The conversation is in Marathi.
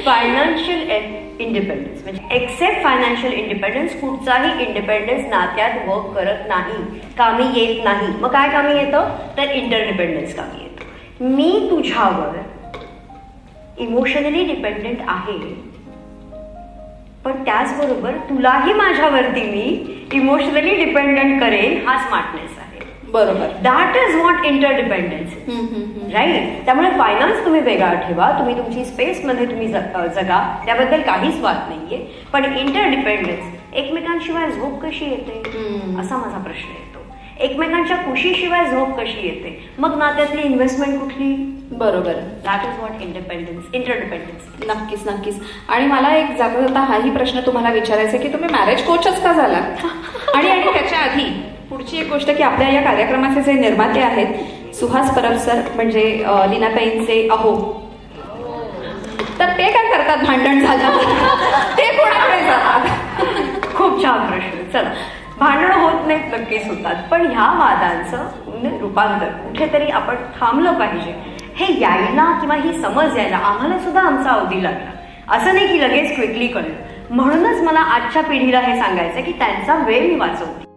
फायनान्शियल इंडिपेंडन्स म्हणजे एक्सेप्ट फायनान्शियल इंडिपेंडन्स, कुठचाही इंडिपेंडन्स नात्यात वर्क करत नाही, कामी येत नाही. मग काय कामी येतं तर इंटरडिपेंडन्स कामी येतं. मी तुझ्यावर इमोशनली डिपेंडेंट आहे, पण त्याचबरोबर तुलाही माझ्यावरती मी इमोशनली डिपेंडंट करेन. हा स्मार्टनेस आहे. बरोबर. That is what interdependence, right. त्यामुळे फायनान्स तुम्ही वेगळा ठेवा, तुम्ही तुमची स्पेसमध्ये तुम्ही जगा, त्याबद्दल काहीच वाद नाहीये. पण इंटरडिपेंडन्स, एकमेकांशिवाय झोप कशी येते असा माझा प्रश्न येतो. एकमेकांच्या खुशीशिवाय झोप कशी येते, मग नात्यातली इन्व्हेस्टमेंट कुठली. बरोबर. That is what interdependence. नक्कीच नक्कीच. आणि मला एक जाता जाता हाही प्रश्न तुम्हाला विचारायचा की तुम्ही मॅरेज कोचच का झाला. आणि त्याच्या आधी पुढची एक गोष्ट की आपल्या या कार्यक्रमाचे जे निर्माते आहेत सुहास परब सर म्हणजे लीनाताईंचे अहो, तर ते काय करतात भांडण झालं ते कोणाकडे जातात. खूप छान प्रश्न. चला, भांडणं होत नाहीत, नक्कीच होतात, पण ह्या वादांचं रूपांतर कुठेतरी आपण थांबलं पाहिजे. हे यायला किंवा ही समज यायला आम्हाला सुद्धा आमचा अवधी लागला. असं नाही की लगेच क्विकली कळलं. म्हणूनच मला आजच्या पिढीला हे सांगायचं की त्यांचा वेळ मी वाचवते.